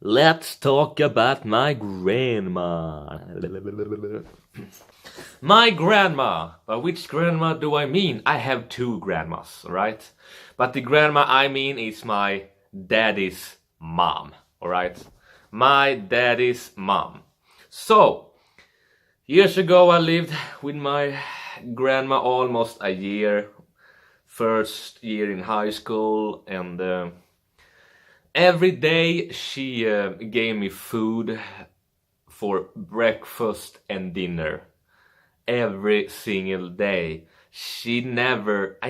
Let's talk about my grandma. My grandma. But which grandma do I mean? I have two grandmas, alright? But the grandma I mean is my daddy's mom, alright? My daddy's mom. So, years ago I lived with my grandma almost a year. First year in high school, and every day she gave me food for breakfast and dinner. Every single day. I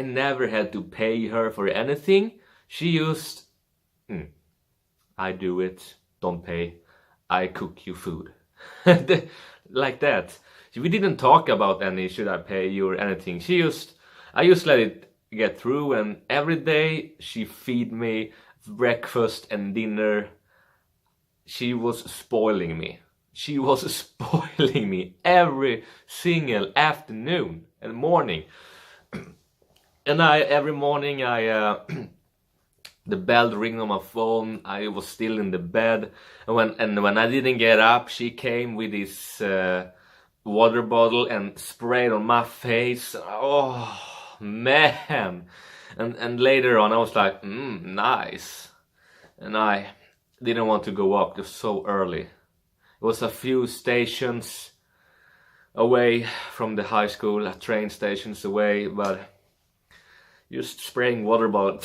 never had to pay her for anything. She used, I do it, don't pay, I cook you food. Like that. We didn't talk about any should I pay you or anything. I just let it get through, and every day she feed me breakfast and dinner. She was spoiling me. She was spoiling me every single afternoon and morning. And every morning the bell ring on my phone. I was still in the bed, and when I didn't get up, she came with this water bottle and sprayed on my face. Oh man! And later on, I was like, nice. And I didn't want to go up just so early. It was a few stations away from the high school, train stations away, but just spraying water bottle.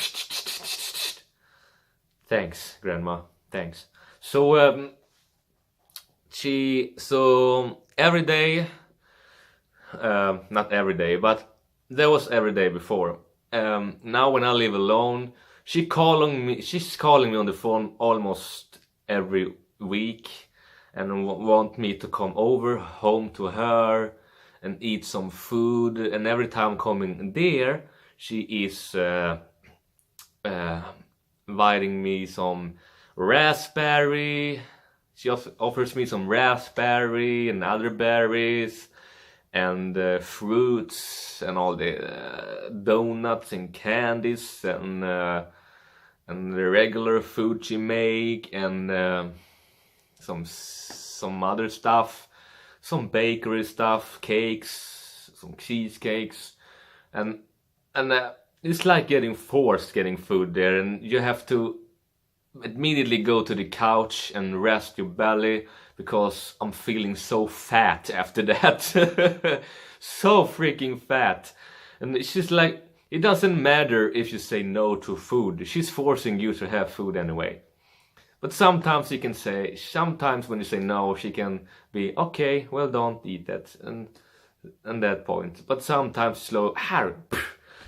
Thanks, Grandma. Thanks. So every day, not every day, but there was every day before. Now when I live alone, she's calling me on the phone almost every week, and want me to come over home to her and eat some food. And every time coming there, she is inviting me some raspberry. She offers me some raspberry and other berries, and fruits, and all the donuts and candies, and the regular food she make, and some other stuff, some bakery stuff, cakes, some cheesecakes, and it's like getting food there, and you have to immediately go to the couch and rest your belly, because I'm feeling so fat after that. So freaking fat. And she's like, it doesn't matter if you say no to food. She's forcing you to have food anyway. But sometimes when you say no, she can be, okay, well, don't eat that, and that point. But sometimes slow,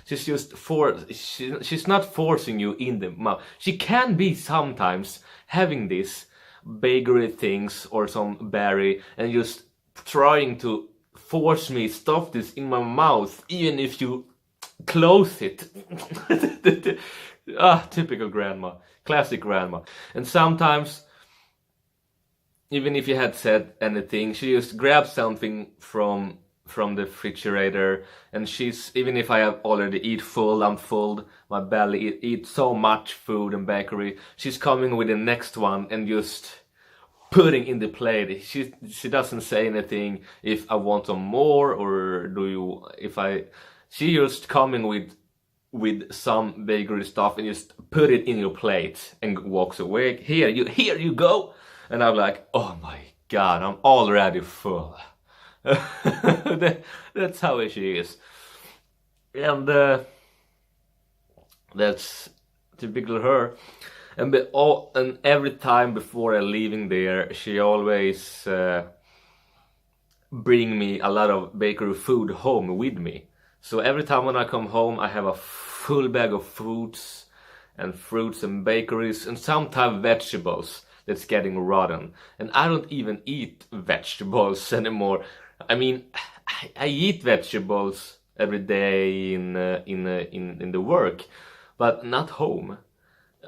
she's just she's not forcing you in the mouth. She can be sometimes having this bakery things or some berry and just trying to force me stuff this in my mouth, even if you close it. Typical grandma, classic grandma. And sometimes, even if you had said anything, she just grabs something from the refrigerator, and even if I have already I'm full, my belly eat so much food and bakery, she's coming with the next one and just putting in the plate. She doesn't say anything if I want some more, or she just coming with some bakery stuff and just put it in your plate and walks away. Here you go. And I'm like, oh my god, I'm already full. That's how she is. And that's typical her. And every time before I leaving there, she always bring me a lot of bakery food home with me. So every time when I come home, I have a full bag of fruits and bakeries, and sometimes vegetables that's getting rotten. And I don't even eat vegetables anymore. I mean, I eat vegetables every day in the work, but not home.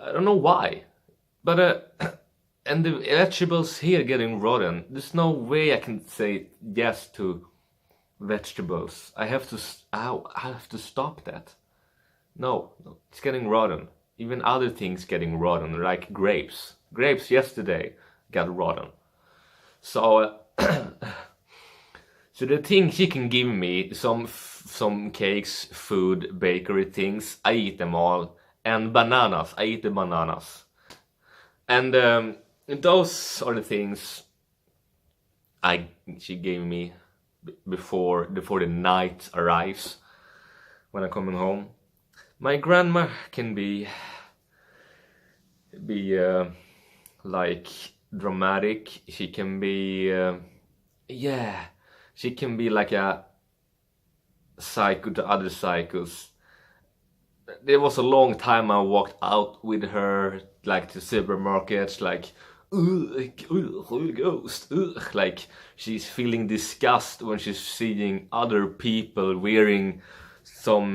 I don't know why. But and the vegetables here getting rotten. There's no way I can say yes to vegetables. I have to stop that. No, it's getting rotten. even other things getting rotten, like grapes. Grapes yesterday got rotten. So so the thing she can give me, some cakes, food, bakery things, I eat them all. And bananas, I eat the bananas. And those are the things she gave me before the night arrives, when I'm coming home. My grandma can be like dramatic. She can be she can be like a psycho to other psychos. There was a long time I walked out with her, like to supermarkets, like Holy Ghost, like she's feeling disgust when she's seeing other people wearing some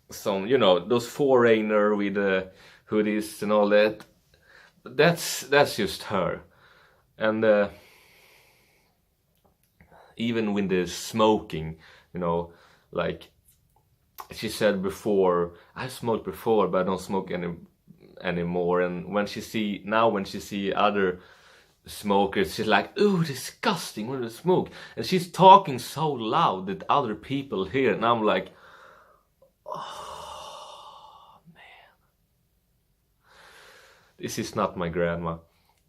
those foreigner with hoodies and all that. But that's just her. And even with the smoking, like she said before, I smoked before, but I don't smoke anymore. And when she see other smokers, she's like, "Ooh, disgusting! What do smoke?" And she's talking so loud that other people hear, and I'm like, "Oh man, this is not my grandma."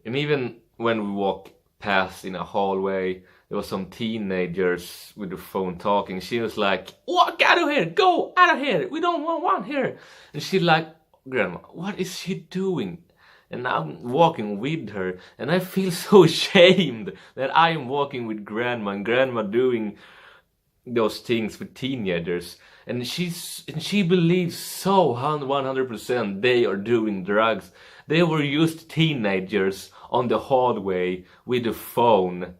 And even when we walk past in a hallway, there was some teenagers with the phone talking. She was like, "Walk out of here! Go out of here! We don't want one here!" And she's like, "Grandma, what is she doing?" And I'm walking with her, and I feel so ashamed that I am walking with grandma, and grandma doing those things with teenagers. And she believes so 100% they are doing drugs. They were just teenagers on the hallway with a phone.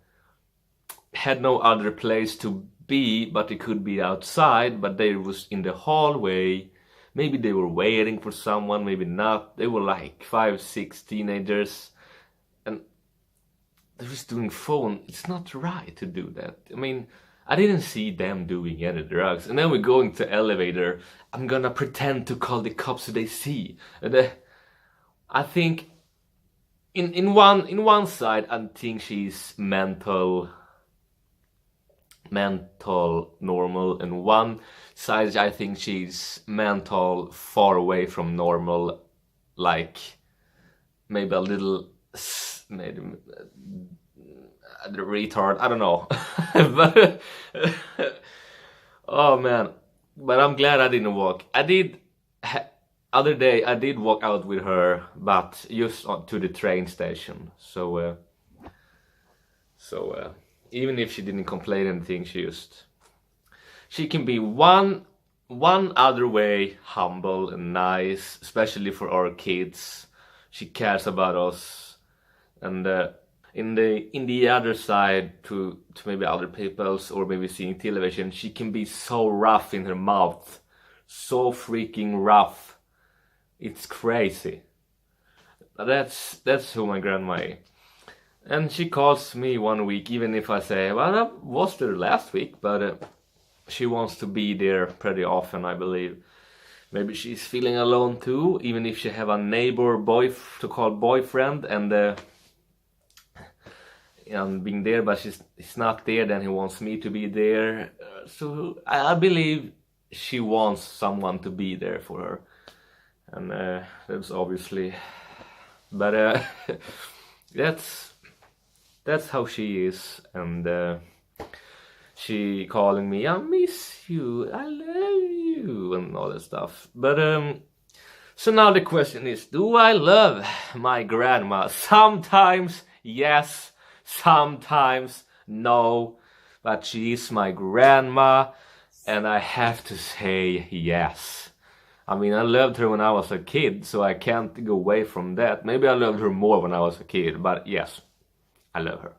Had no other place to be, but they could be outside, but they was in the hallway. Maybe they were waiting for someone, maybe not. They were like 5, 6 teenagers, and they was doing phone. It's not right to do that. I mean, I didn't see them doing any drugs. And then we're going to elevator. I'm gonna pretend to call the cops so they see. And I think in one side, I think she's mental normal, and one side I think she's mental far away from normal, like maybe a little maybe a retard, I don't know. But oh man, but I'm glad I didn't walk. Other day I did walk out with her, but just to the train station. So even if she didn't complain anything, she can be one other way humble and nice, especially for our kids. She cares about us. And in the other side, to maybe other people's, or maybe seeing television, she can be so rough in her mouth, so freaking rough. It's crazy. That's who my grandma is. And she calls me one week, even if I say, well, I was there last week, but she wants to be there pretty often, I believe. Maybe she's feeling alone too, even if she have a neighbor to call boyfriend, and being there, but he's not there, then he wants me to be there. So I believe she wants someone to be there for her. And that's obviously, but that's how she is. And she calling me, "I miss you, I love you," and all that stuff. But so now the question is, do I love my grandma? Sometimes yes, sometimes no, but she is my grandma, and I have to say yes. I mean, I loved her when I was a kid, so I can't go away from that. Maybe I loved her more when I was a kid, but yes, I love her.